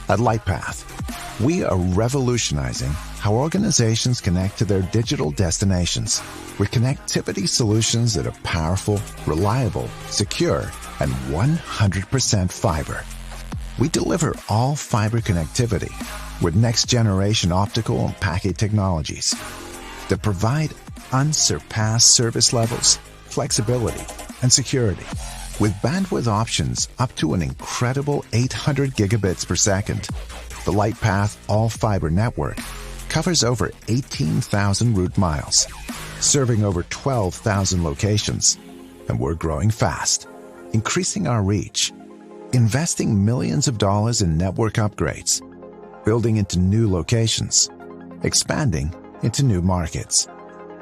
At Lightpath, we are revolutionizing how organizations connect to their digital destinations with connectivity solutions that are powerful, reliable, secure, and 100% fiber. We deliver all fiber connectivity with next-generation optical and packet technologies that provide unsurpassed service levels, flexibility, and security, with bandwidth options up to an incredible 800 gigabits per second. The Lightpath all-fiber network covers over 18,000 route miles, serving over 12,000 locations, and we're growing fast, increasing our reach, investing millions of dollars in network upgrades, building into new locations, expanding into new markets,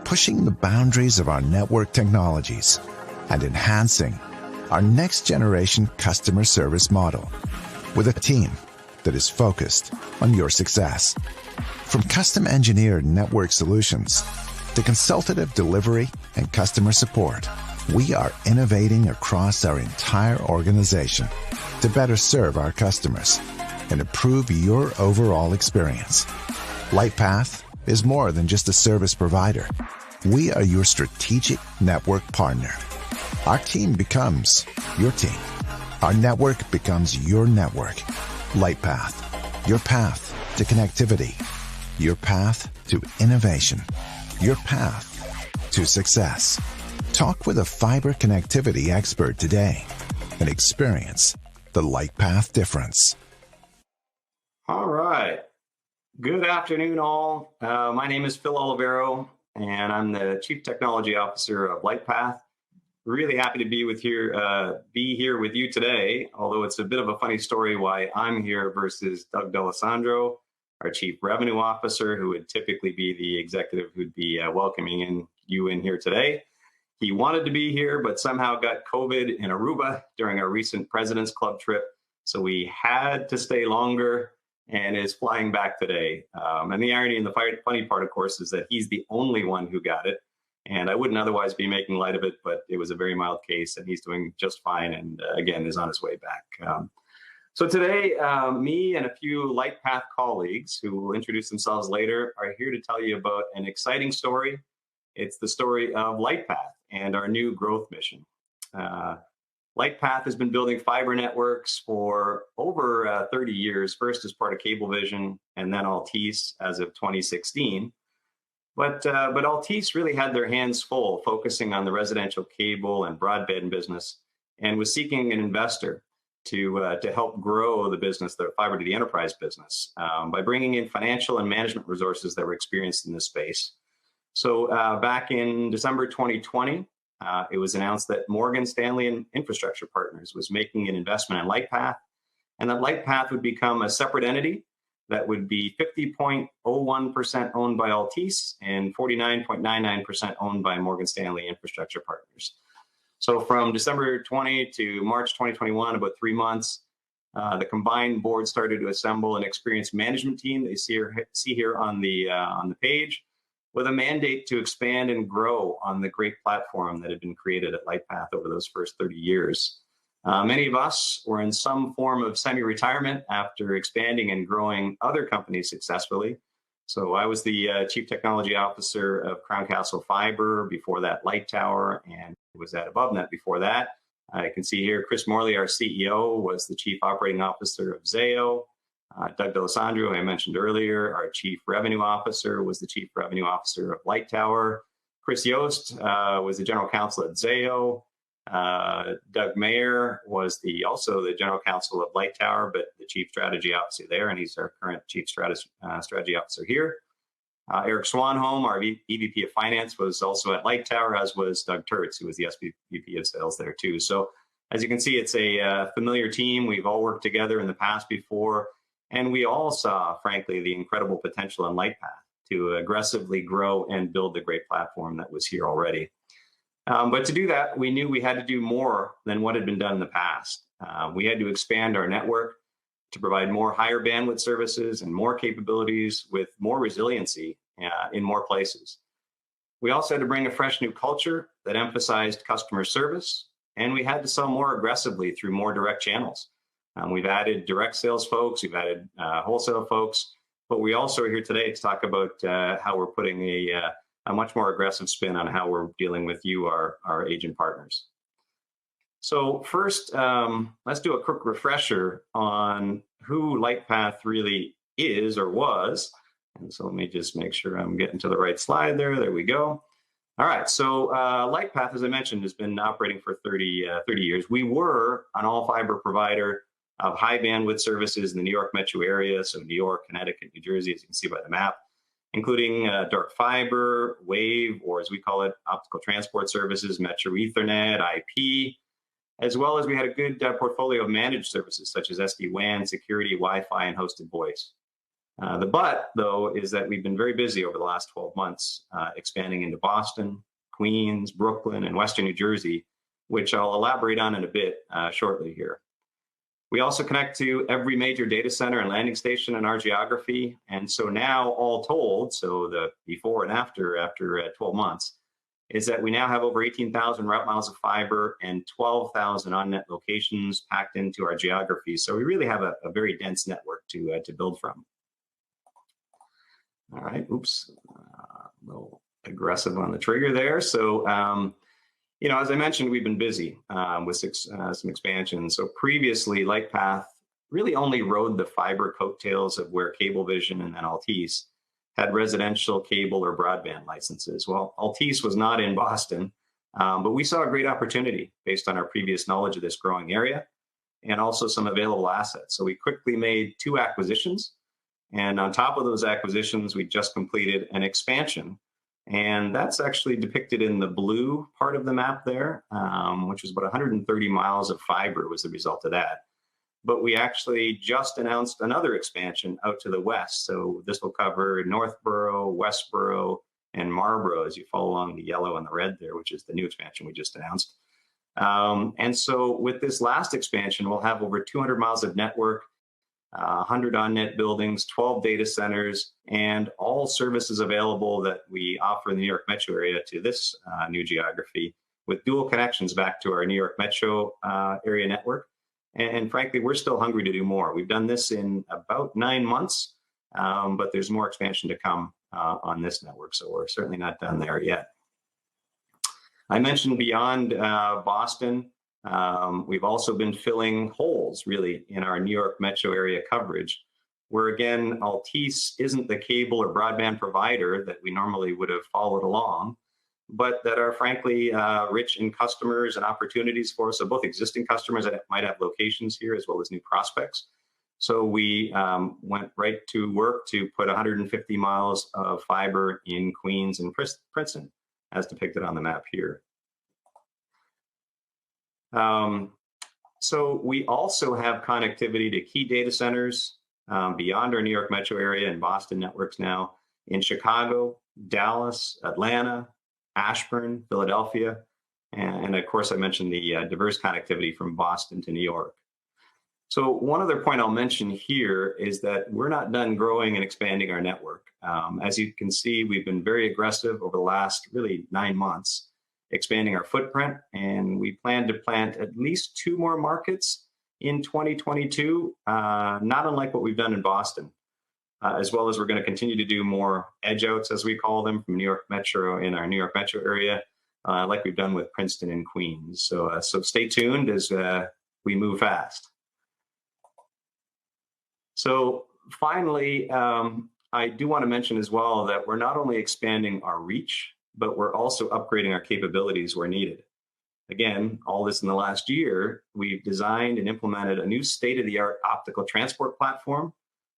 pushing the boundaries of our network technologies, and enhancing our next-generation customer service model with a team that is focused on your success. From custom-engineered network solutions to consultative delivery and customer support, we are innovating across our entire organization to better serve our customers and improve your overall experience. Lightpath is more than just a service provider. We are your strategic network partner. Our team becomes your team. Our network becomes your network. Lightpath, your path to connectivity, your path to innovation, your path to success. Talk with a fiber connectivity expert today and experience the Lightpath difference. All right. Good afternoon, all. My name is Phil Olivero, and I'm the Chief Technology Officer of Lightpath. Really happy to be here with you today, although it's a bit of a funny story why I'm here versus Doug D'Alessandro, our Chief Revenue Officer, who would typically be the executive who'd be welcoming you in here today. He wanted to be here, but somehow got COVID in Aruba during our recent President's Club trip, so we had to stay longer and is flying back today. And the irony and the funny part, of course, is that he's the only one who got it. And I wouldn't otherwise be making light of it, but it was a very mild case and he's doing just fine and again, is on his way back. So today, me and a few Lightpath colleagues who will introduce themselves later are here to tell you about an exciting story. It's the story of Lightpath and our new growth mission. Lightpath has been building fiber networks for over 30 years, first as part of Cablevision and then Altice as of 2016. But Altice really had their hands full focusing on the residential cable and broadband business and was seeking an investor to help grow the business, their fiber to the enterprise business, by bringing in financial and management resources that were experienced in this space. So back in December 2020, it was announced that Morgan Stanley Infrastructure Partners was making an investment in Lightpath, and that Lightpath would become a separate entity that would be 50.01% owned by Altice and 49.99% owned by Morgan Stanley Infrastructure Partners. So from December 20 to March 2021, about 3 months, the combined board started to assemble an experienced management team that you see here on the page, with a mandate to expand and grow on the great platform that had been created at Lightpath over those first 30 years. Many of us were in some form of semi-retirement after expanding and growing other companies successfully. So I was the Chief Technology Officer of Crown Castle Fiber, before that Light Tower, and was at AboveNet before that. I can see here Chris Morley, our CEO, was the Chief Operating Officer of Zayo. Doug D'Alessandro, who I mentioned earlier, our Chief Revenue Officer, was the Chief Revenue Officer of Light Tower. Chris Yost was the General Counsel at Zayo. Doug Mayer was also the General Counsel of Light Tower, but the Chief Strategy Officer there, and he's our current Chief Strategy Officer here. Eric Swanholm, our EVP of Finance, was also at Light Tower, as was Doug Turtz, who was the SVP of Sales there too. So as you can see, it's a familiar team. We've all worked together in the past before, and we all saw, frankly, the incredible potential in Lightpath to aggressively grow and build the great platform that was here already. But to do that, we knew we had to do more than what had been done in the past. We had to expand our network to provide more higher bandwidth services and more capabilities with more resiliency in more places. We also had to bring a fresh new culture that emphasized customer service, and we had to sell more aggressively through more direct channels. We've added direct sales folks, we've added wholesale folks, but we also are here today to talk about how we're putting a much more aggressive spin on how we're dealing with you, our agent partners. So first, let's do a quick refresher on who Lightpath really is or was. And so let me just make sure I'm getting to the right slide there. There we go. All right, so Lightpath, as I mentioned, has been operating for 30 years. We were an all-fiber provider of high bandwidth services in the New York metro area, so New York, Connecticut, New Jersey, as you can see by the map, including dark fiber, wave, or as we call it, optical transport services, metro Ethernet, IP, as well as we had a good portfolio of managed services such as SD-WAN, security, Wi-Fi, and hosted voice. The but, though, is that we've been very busy over the last 12 months, expanding into Boston, Queens, Brooklyn, and Western New Jersey, which I'll elaborate on in a bit shortly here. We also connect to every major data center and landing station in our geography. And so now, all told, so the before and after 12 months, is that we now have over 18,000 route miles of fiber and 12,000 on-net locations packed into our geography. So we really have a very dense network to build from. All right, oops, a little aggressive on the trigger there. So, as I mentioned, we've been busy with some expansion. So previously, Lightpath really only rode the fiber coattails of where Cablevision and then Altice had residential cable or broadband licenses. Well, Altice was not in Boston, but we saw a great opportunity based on our previous knowledge of this growing area and also some available assets. So we quickly made 2 acquisitions. And on top of those acquisitions, we just completed an expansion. And that's actually depicted in the blue part of the map there, which is about 130 miles of fiber was the result of that. But we actually just announced another expansion out to the west. So this will cover Northborough, Westborough, and Marlborough as you follow along the yellow and the red there, which is the new expansion we just announced. And so with this last expansion, we'll have over 200 miles of network, 100 on-net buildings, 12 data centers, and all services available that we offer in the New York metro area to this new geography with dual connections back to our New York metro area network. And frankly, we're still hungry to do more. We've done this in about 9 months, but there's more expansion to come on this network, so we're certainly not done there yet. I mentioned beyond Boston, we've also been filling holes really in our New York metro area coverage, where again, Altice isn't the cable or broadband provider that we normally would have followed along, but that are frankly rich in customers and opportunities for us. So both existing customers that might have locations here as well as new prospects. So we went right to work to put 150 miles of fiber in Queens and Princeton, as depicted on the map here. So we also have connectivity to key data centers beyond our New York metro area and Boston networks now in Chicago, Dallas, Atlanta, Ashburn, Philadelphia, and of course I mentioned the diverse connectivity from Boston to New York. So one other point I'll mention here is that we're not done growing and expanding our network. As you can see, we've been very aggressive over the last really 9 months, expanding our footprint, and we plan to plant at least 2 more markets in 2022, not unlike what we've done in Boston, as well as we're going to continue to do more edge outs, as we call them, from New York Metro in our New York Metro area, like we've done with Princeton and Queens. So stay tuned as we move fast. So finally, I do want to mention as well that we're not only expanding our reach, but we're also upgrading our capabilities where needed. Again, all this in the last year, we've designed and implemented a new state-of-the-art optical transport platform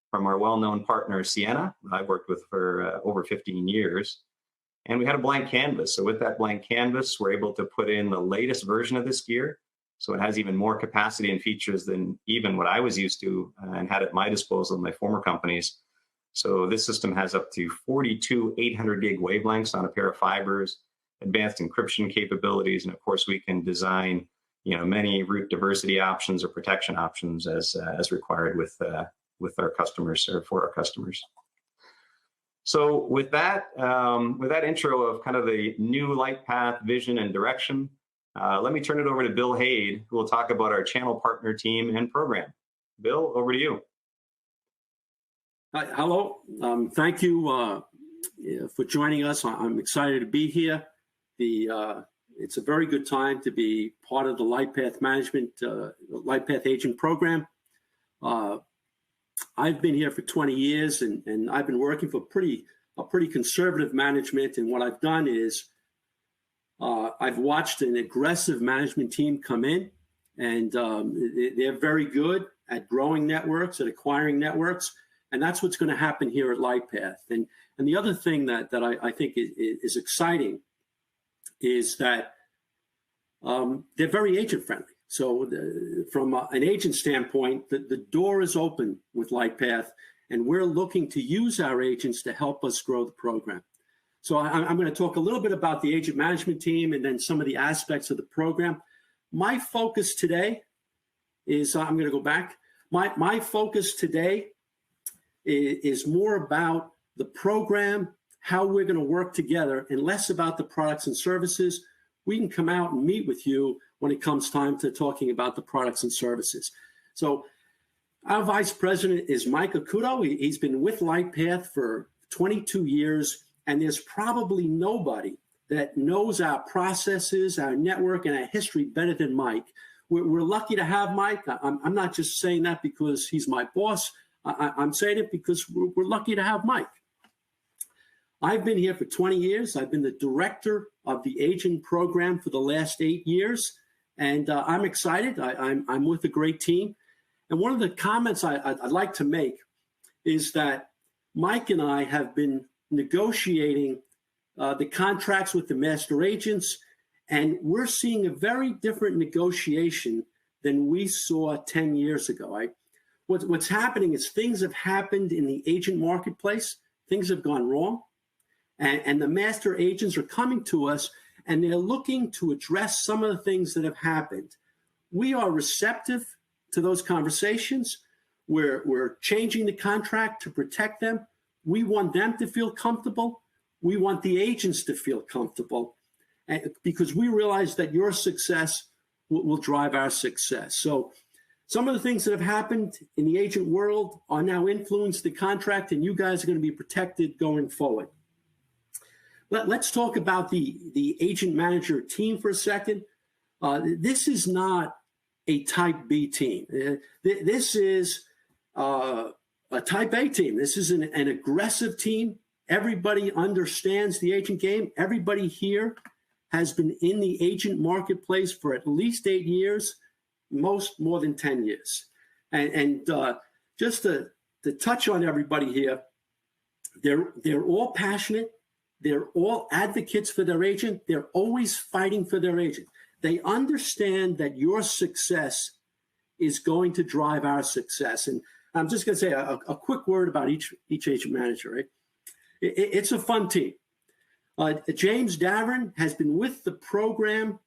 from our well-known partner, Ciena, that I've worked with for over 15 years. And we had a blank canvas. So with that blank canvas, we're able to put in the latest version of this gear. So it has even more capacity and features than even what I was used to and had at my disposal in my former companies. So this system has up to 42 800 gig wavelengths on a pair of fibers, advanced encryption capabilities, and of course we can design, many route diversity options or protection options as required with our customers or for our customers. So with that intro of kind of the new Lightpath vision and direction, let me turn it over to Bill Haid, who will talk about our channel partner team and program. Bill, over to you. Hi, hello. Thank you for joining us. I'm excited to be here. It's a very good time to be part of the Lightpath Management, Lightpath Agent Program. I've been here for 20 years, and I've been working for a pretty conservative management. And what I've done is I've watched an aggressive management team come in, and they're very good at growing networks, at acquiring networks. And that's what's going to happen here at Lightpath. And the other thing that I think is exciting is that they're very agent friendly. So from an agent standpoint, the door is open with Lightpath, and we're looking to use our agents to help us grow the program. So I'm going to talk a little bit about the agent management team and then some of the aspects of the program. My focus today is, I'm going to go back. My focus today is more about the program, how we're going to work together, and less about the products and services. We can come out and meet with you when it comes time to talking about the products and services. So our vice president is Mike Acuto. He's been with Lightpath for 22 years, and there's probably nobody that knows our processes, our network, and our history better than Mike. We're lucky to have Mike. I'm not just saying that because he's my boss. I'm saying it because we're lucky to have Mike. I've been here for 20 years. I've been the director of the agent program for the last 8 years, and I'm excited. I'm with a great team. And one of the comments I'd like to make is that Mike and I have been negotiating the contracts with the master agents, and we're seeing a very different negotiation than we saw 10 years ago. What's happening is things have happened in the agent marketplace. Things have gone wrong. And the master agents are coming to us, and they're looking to address some of the things that have happened. We are receptive to those conversations. We're changing the contract to protect them. We want them to feel comfortable. We want the agents to feel comfortable, because we realize that your success will drive our success. So some of the things that have happened in the agent world are now influencing the contract, and you guys are going to be protected going forward. Let's talk about the agent manager team for a second. This is not a type B team. This is a type A team. This is an aggressive team. Everybody understands the agent game. Everybody here has been in the agent marketplace for at least 8 years, most more than 10 years. And just to touch on everybody here, they're all passionate. They're all advocates for their agent. They're always fighting for their agent. They understand that your success is going to drive our success. And I'm just going to say a quick word about each agent manager. Right? It's a fun team. James Davern has been with the program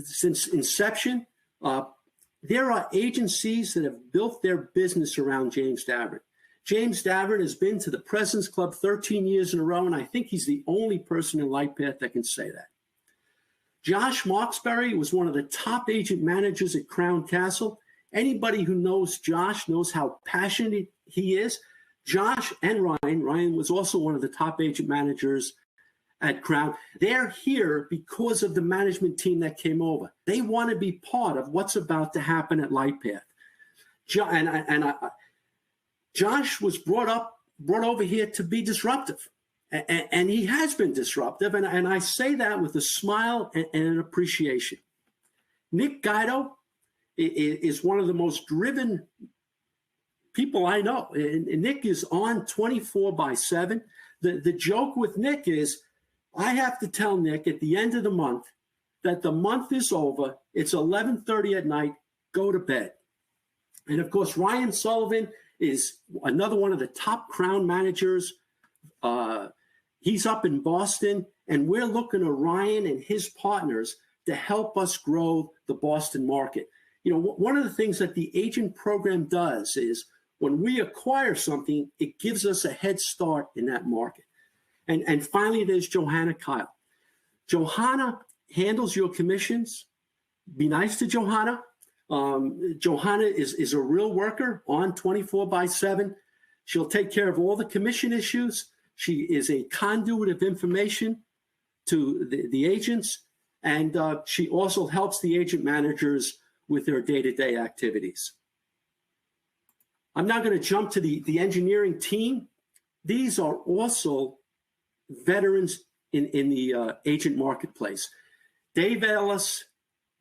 since inception. There are agencies that have built their business around James Davern. James Davern has been to the President's Club 13 years in a row, and I think he's the only person in Lightpath that can say that. Josh Marksberry was one of the top agent managers at Crown Castle. Anybody who knows Josh knows how passionate he is. Josh and Ryan was also one of the top agent managers at Crown. They're here because of the management team that came over. They want to be part of what's about to happen at Lightpath. Josh was brought over here to be disruptive, and he has been disruptive, and I say that with a smile and an appreciation. Nick Guido is one of the most driven people I know. And Nick is on 24/7. The joke with Nick is I have to tell Nick at the end of the month that the month is over. It's 11:30 at night. Go to bed. And of course, Ryan Sullivan is another one of the top Crown managers. He's up in Boston, and we're looking to Ryan and his partners to help us grow the Boston market. You know, one of the things that the agent program does is when we acquire something, it gives us a head start in that market. And finally, there's Johanna Kyle. Johanna handles your commissions. Be nice to Johanna. Johanna is a real worker on 24/7. She'll take care of all the commission issues. She is a conduit of information to the agents, and she also helps the agent managers with their day-to-day activities. I'm now going to jump to the engineering team. These are also veterans in the agent marketplace. Dave Ellis,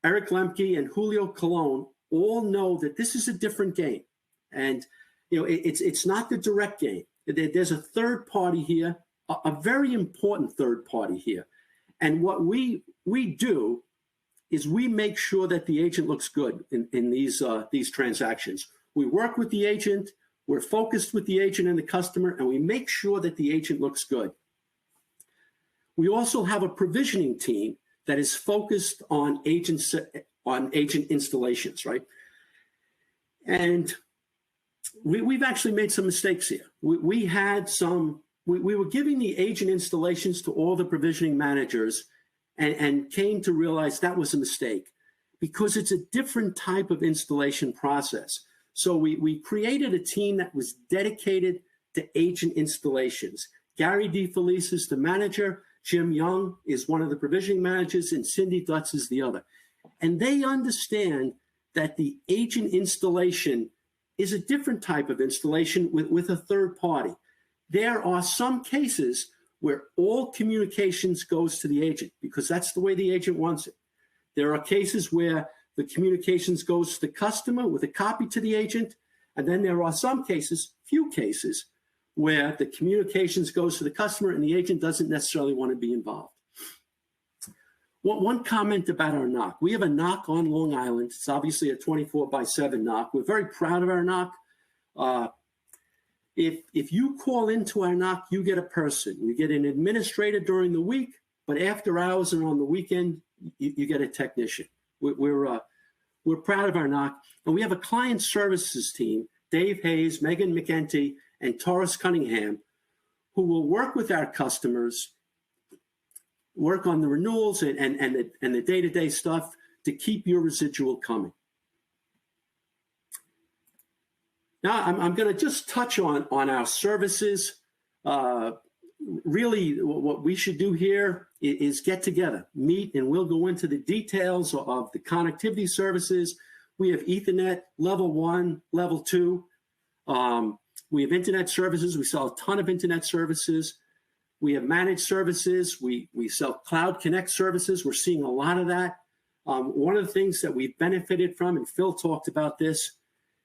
Eric Lemke, and Julio Colon all know that this is a different game. And it's not the direct game. There's a third party here, a very important third party here. And what we do is we make sure that the agent looks good in these transactions. We work with the agent, we're focused with the agent and the customer, and we make sure that the agent looks good. We also have a provisioning team that is focused on agent installations, right? And we've actually made some mistakes here. We were giving the agent installations to all the provisioning managers and came to realize that was a mistake because it's a different type of installation process. So we created a team that was dedicated to agent installations. Gary DeFelice is the manager. Jim Young is one of the provisioning managers, and Cindy Dutz is the other. And they understand that the agent installation is a different type of installation with a third party. There are some cases where all communications goes to the agent because that's the way the agent wants it. There are cases where the communications goes to the customer with a copy to the agent. And then there are some cases, few cases, where the communications goes to the customer and the agent doesn't necessarily want to be involved. One comment about our NOC. We have a NOC on Long Island. It's obviously a 24/7 NOC. We're very proud of our NOC. If you call into our NOC, you get a person. You get an administrator during the week, but after hours and on the weekend, you get a technician. We're proud of our NOC. And we have a client services team, Dave Hayes, Megan McEntee, and Taurus Cunningham, who will work with our customers, work on the renewals and the day-to-day stuff to keep your residual coming. Now, I'm going to just touch on our services. Really, what we should do here is get together, meet, and we'll go into the details of the connectivity services. We have Ethernet, level 1, level 2. We have internet services. We sell a ton of internet services. We have managed services. We sell Cloud Connect services. We're seeing a lot of that. One of the things that we've benefited from, and Phil talked about this,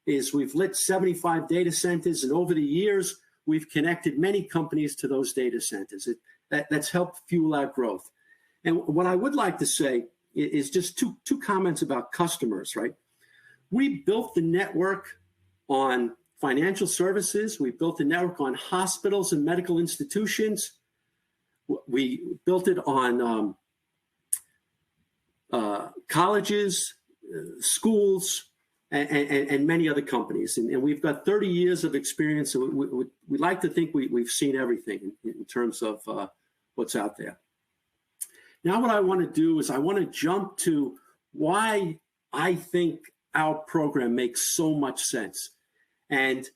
is we've lit 75 data centers, and over the years, we've connected many companies to those data centers. That's helped fuel our growth. And what I would like to say is just two comments about customers, right? We built the network on financial services. We built the network on hospitals and medical institutions. We built it on colleges, schools, and many other companies. And we've got 30 years of experience. So we like to think we've seen everything in terms of what's out there. Now what I want to do is I want to jump to why I think our program makes so much sense. And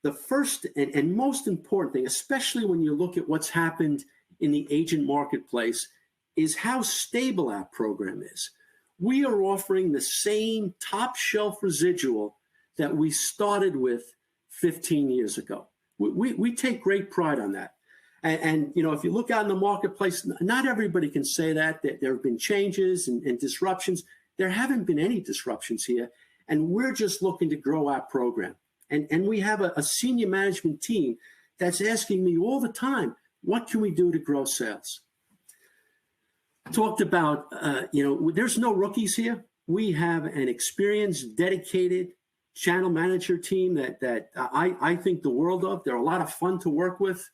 the first and most important thing, especially when you look at what's happened in the agent marketplace, is how stable our program is. We are offering the same top shelf residual that we started with 15 years ago. We take great pride on that. And if you look out in the marketplace, not everybody can say that there have been changes and disruptions. There haven't been any disruptions here. And we're just looking to grow our program. And we have a senior management team that's asking me all the time, what can we do to grow sales? Talked about, there's no rookies here. We have an experienced, dedicated channel manager team that I think the world of. They're a lot of fun to work with.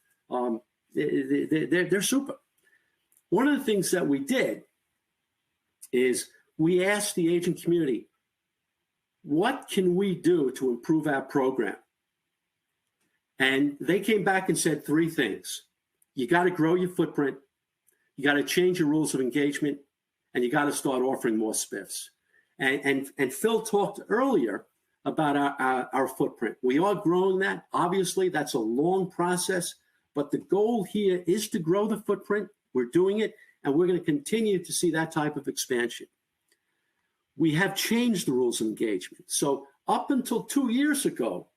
They're super. One of the things that we did is we asked the agent community, what can we do to improve our program? And they came back and said 3 things. You got to grow your footprint. You got to change your rules of engagement, and you got to start offering more spiffs. And Phil talked earlier about our footprint. We are growing that. Obviously, that's a long process, but the goal here is to grow the footprint. We're doing it, and we're going to continue to see that type of expansion. We have changed the rules of engagement. So up until 2 years ago,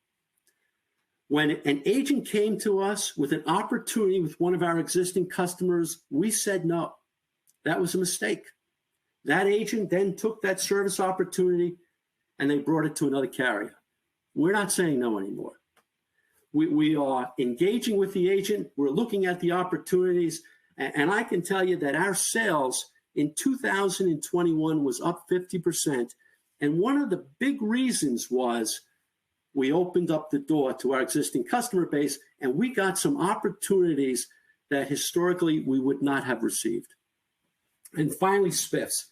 when an agent came to us with an opportunity with one of our existing customers, we said no. That was a mistake. That agent then took that service opportunity and they brought it to another carrier. We're not saying no anymore. We are engaging with the agent. We're looking at the opportunities. And I can tell you that our sales in 2021 was up 50%. And one of the big reasons was we opened up the door to our existing customer base and we got some opportunities that historically we would not have received. And finally, spiffs.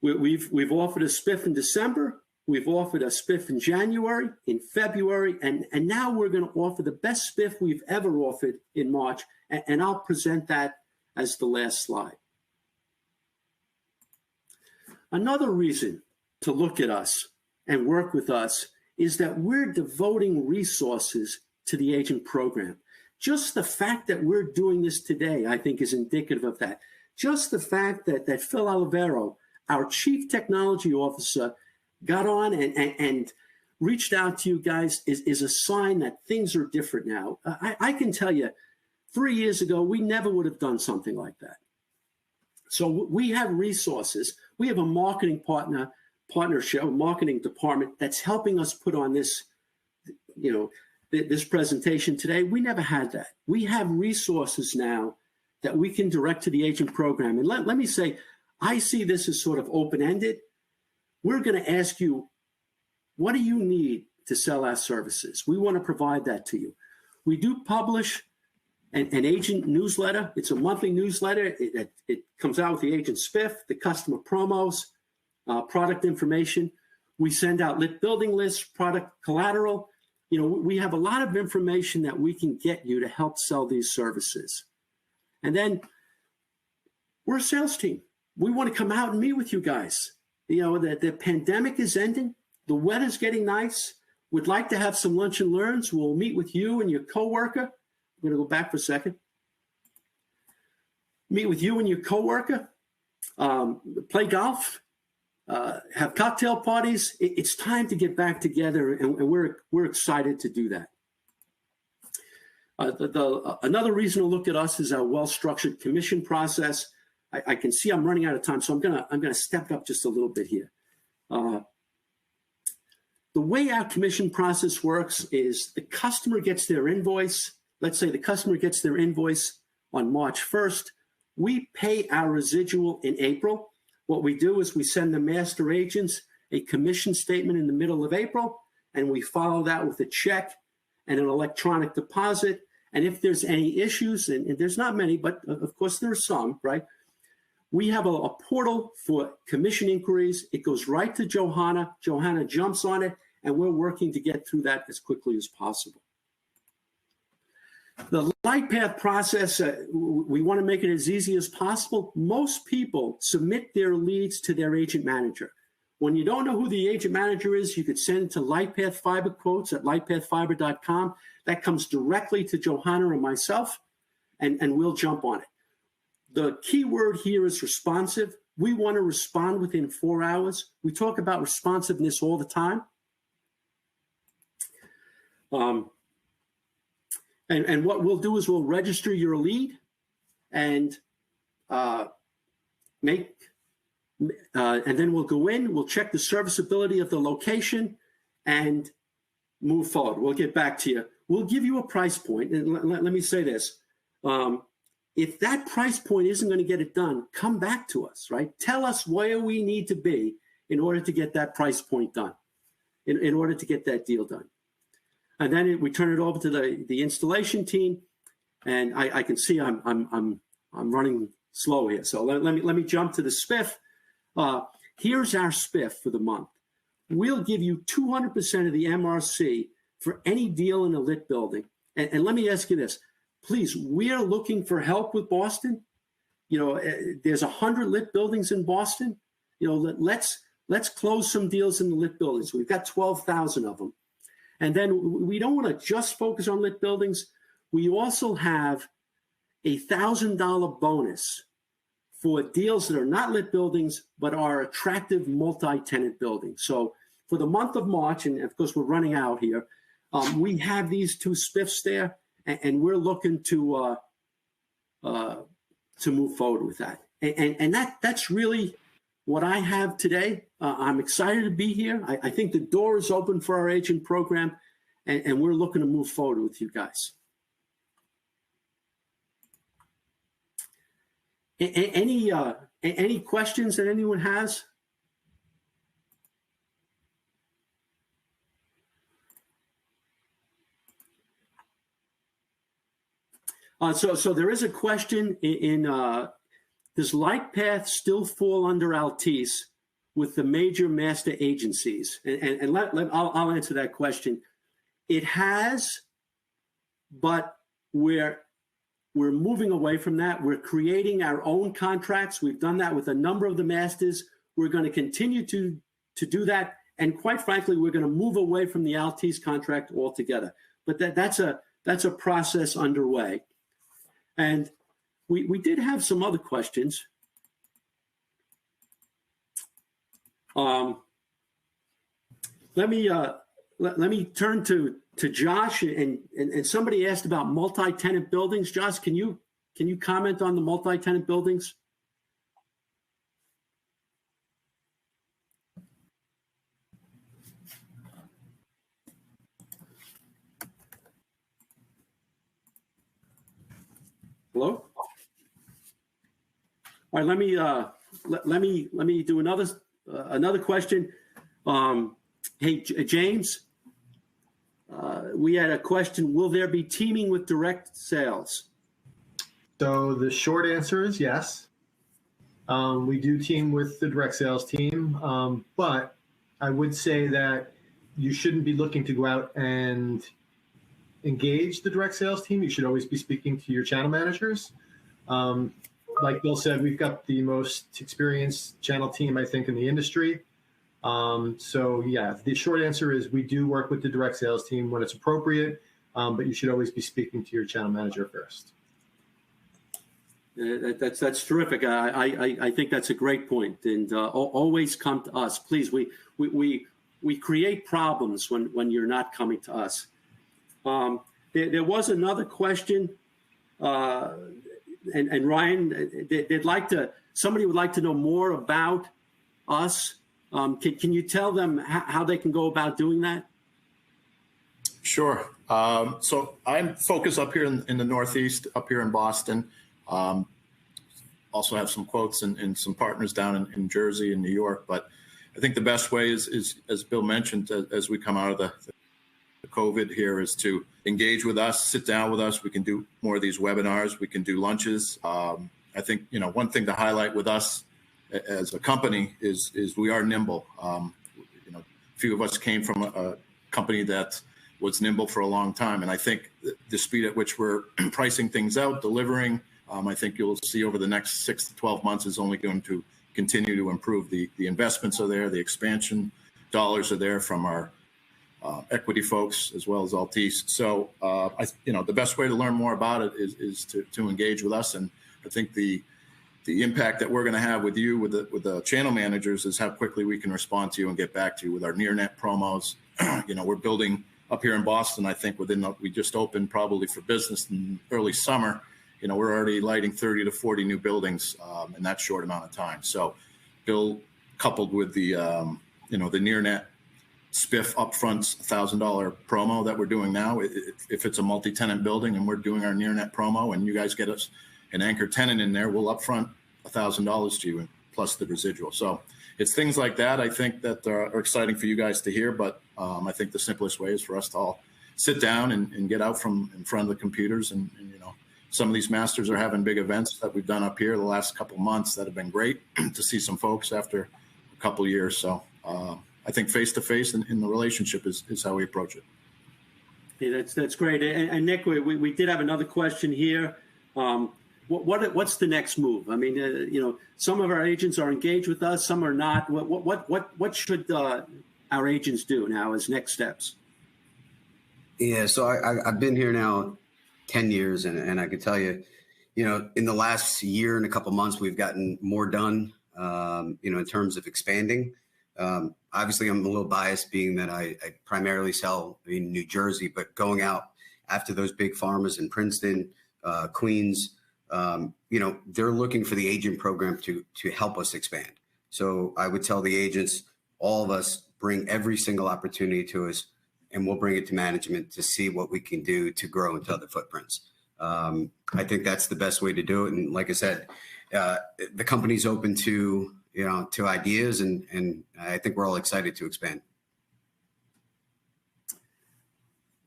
We've offered a spiff in December. We've offered a spiff in January, in February, and now we're going to offer the best spiff we've ever offered in March. And I'll present that as the last slide. Another reason to look at us and work with us is that we're devoting resources to the agent program. Just the fact that we're doing this today, I think, is indicative of that. Just the fact that Phil Olivero, our Chief Technology Officer, got on and reached out to you guys is a sign that things are different now. I can tell you, 3 years ago, we never would have done something like that. So we have resources. We have a partnership, a marketing department that's helping us put on this, this presentation today. We never had that. We have resources now that we can direct to the agent program. And let me say, I see this as sort of open-ended. We're going to ask you, what do you need to sell our services? We want to provide that to you. We do publish an agent newsletter. It's a monthly newsletter. It comes out with the agent spiff, the customer promos, product information. We send out lit building lists, product collateral. We have a lot of information that we can get you to help sell these services. And then we're a sales team. We want to come out and meet with you guys. The pandemic is ending. The weather's getting nice. We'd like to have some lunch and learns. We'll meet with you and your coworker. I'm going to go back for a second. Meet with you and your coworker. Play golf. Have cocktail parties. It's time to get back together, and we're excited to do that. Another reason to look at us is our well-structured commission process. I can see I'm running out of time, so I'm gonna step up just a little bit here. The way our commission process works is the customer gets their invoice. Let's say the customer gets their invoice on March 1st. We pay our residual in April. What we do is we send the master agents a commission statement in the middle of April, and we follow that with a check and an electronic deposit. And if there's any issues, and there's not many, but of course there are some, right? We have a portal for commission inquiries. It goes right to Johanna. Johanna jumps on it, and we're working to get through that as quickly as possible. The Lightpath process, we want to make it as easy as possible. Most people submit their leads to their agent manager. When you don't know who the agent manager is, you could send it to Lightpath Fiber Quotes at lightpathfiber.com. That comes directly to Johanna and myself, and we'll jump on it. The key word here is responsive. We want to respond within 4 hours. We talk about responsiveness all the time. And what we'll do is we'll register your lead and and then we'll go in, we'll check the serviceability of the location and move forward. We'll get back to you. We'll give you a price point. And let me say this. If that price point isn't going to get it done, come back to us, right? Tell us where we need to be in order to get that price point done, in order to get that deal done. And then we turn it over to the installation team. And I can see I'm running slow here. So let me jump to the spiff. Here's our spiff for the month. We'll give you 200% of the MRC for any deal in a lit building. And let me ask you this. Please, we're looking for help with Boston. There's 100 lit buildings in Boston. Let's let's close some deals in the lit buildings. We've got 12,000 of them. And then we don't want to just focus on lit buildings. We also have a $1,000 bonus for deals that are not lit buildings, but are attractive multi-tenant buildings. So for the month of March, and of course we're running out here, we have these two spiffs there, and we're looking to move forward with that. And that's really what I have today. I'm excited to be here. I think the door is open for our agent program, and we're looking to move forward with you guys. Any questions that anyone has? So there is a question in does Lightpath still fall under Altice with the major master agencies? And I'll answer that question. It has, but we're moving away from that. We're creating our own contracts. We've done that with a number of the masters. We're going to continue to do that. And quite frankly, we're going to move away from the Altice contract altogether. But that's a process underway. And we did have some other questions. Let me turn to Josh, and somebody asked about multi-tenant buildings. Josh, can you comment on the multi-tenant buildings? Hello? All right, let me do another question. Hey, James, we had a question. Will there be teaming with direct sales? So the short answer is yes. We do team with the direct sales team, but I would say that you shouldn't be looking to go out and engage the direct sales team. You should always be speaking to your channel managers. Like Bill said, we've got the most experienced channel team, I think, in the industry. So yeah, the short answer is we do work with the direct sales team when it's appropriate, but you should always be speaking to your channel manager first. That's terrific. I think that's a great point. And always come to us, please. We create problems when you're not coming to us. There was another question, and Ryan, somebody would like to know more about us. Can you tell them how they can go about doing that? Sure. So I'm focused up here in the Northeast, up here in Boston. Also have some quotes and some partners down in Jersey and New York. But I think the best way is as Bill mentioned, as we come out of the COVID here, is to engage with us, sit down with us. We can do more of these webinars. We can do lunches. I think, one thing to highlight with us as a company is we are nimble. A few of us came from a company that was nimble for a long time. And I think the speed at which we're pricing things out, delivering, I think you'll see over the next 6 to 12 months is only going to continue to improve. The investments are there, the expansion dollars are there from our equity folks as well as Altice. So the best way to learn more about it is to engage with us. And I think the impact that we're going to have with you, with the channel managers, is how quickly we can respond to you and get back to you with our near net promos. We're building up here in Boston. I think we just opened probably for business in early summer. We're already lighting 30 to 40 new buildings in that short amount of time. So Bill, coupled with the near net spiff upfront $1,000 promo that we're doing now, if it's a multi-tenant building and we're doing our near net promo and you guys get us an anchor tenant in there, we'll upfront $1,000 to you plus the residual. So it's things like that, I think, that are exciting for you guys to hear. But I think the simplest way is for us to all sit down and get out from in front of the computers. And some of these masters are having big events that we've done up here the last couple of months that have been great to see some folks after a couple of years. So I think face-to-face in the relationship is how we approach it. Yeah, that's great. And Nick, we did have another question here. what's the next move? I mean, some of our agents are engaged with us, some are not. What should our agents do now as next steps? Yeah, so I've been here now 10 years, and I can tell you, in the last year and a couple months, we've gotten more done, in terms of expanding. Obviously, I'm a little biased being that I primarily sell in New Jersey, but going out after those big pharmas in Princeton, Queens, they're looking for the agent program to help us expand. So I would tell the agents, all of us, bring every single opportunity to us, and we'll bring it to management to see what we can do to grow into other footprints. I think that's the best way to do it. And like I said, the company's open to ideas, and I think we're all excited to expand.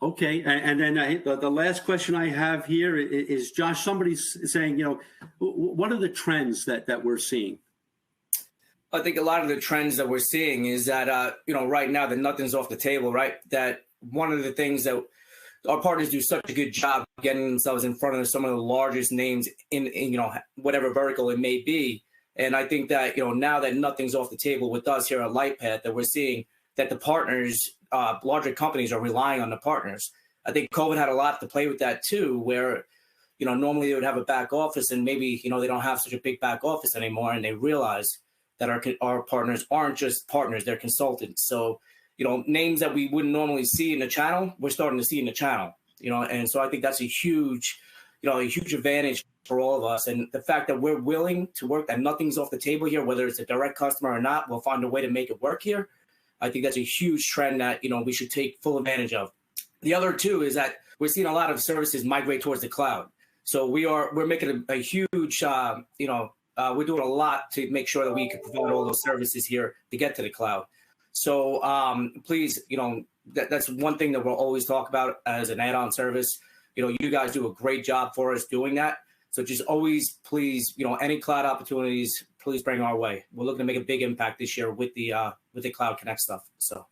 Okay, and then the last question I have here is, Josh, somebody's saying, what are the trends that we're seeing? I think a lot of the trends that we're seeing is that, right now that nothing's off the table, right? That one of the things that our partners do such a good job getting themselves in front of some of the largest names in whatever vertical it may be. And I think that, now that nothing's off the table with us here at Lightpath, that we're seeing that the partners, larger companies are relying on the partners. I think COVID had a lot to play with that too, where, normally they would have a back office and maybe, they don't have such a big back office anymore. And they realize that our partners aren't just partners, they're consultants. So, names that we wouldn't normally see in the channel, we're starting to see in the channel, and so I think that's a huge advantage for all of us. And the fact that we're willing to work, that nothing's off the table here, whether it's a direct customer or not, we'll find a way to make it work here. I think that's a huge trend that, we should take full advantage of. The other two is that we're seeing a lot of services migrate towards the cloud. So we're making a huge, we're doing a lot to make sure that we can provide all those services here to get to the cloud. So please, that's one thing that we'll always talk about as an add-on service. You guys do a great job for us doing that. So just always, please, any cloud opportunities, please bring our way. We're looking to make a big impact this year with the Cloud Connect stuff. So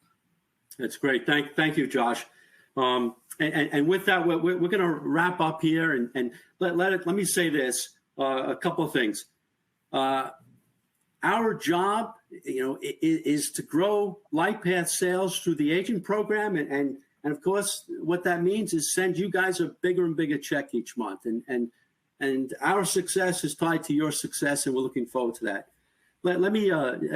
that's great. Thank you, Josh. And with that, we're going to wrap up here, and let me say this, a couple of things. Our job, is to grow Lightpath sales through the agent program, and of course, what that means is send you guys a bigger and bigger check each month, and our success is tied to your success, and we're looking forward to that. Let me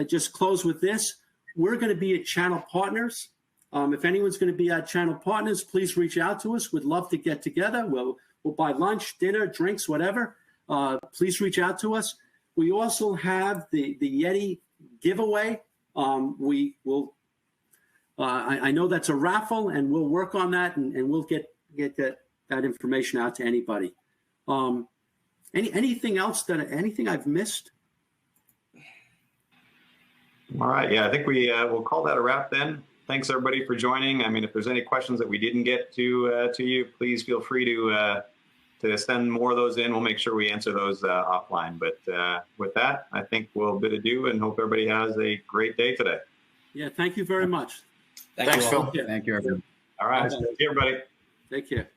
just close with this. We're going to be at channel partners. If anyone's going to be at channel partners, please reach out to us. We'd love to get together. We'll buy lunch, dinner, drinks, whatever. Please reach out to us. We also have the Yeti giveaway. We will. I know that's a raffle, and we'll work on that, and we'll get that information out to anybody. Anything else anything I've missed? All right. Yeah, I think we'll call that a wrap then. Thanks everybody for joining. I mean, if there's any questions that we didn't get to you, please feel free to send more of those in. We'll make sure we answer those offline. But with that, I think we'll bid adieu and hope everybody has a great day today. Yeah, thank you very much. Thanks, Phil. Thank you, everyone. All right. See you, everybody. Take care.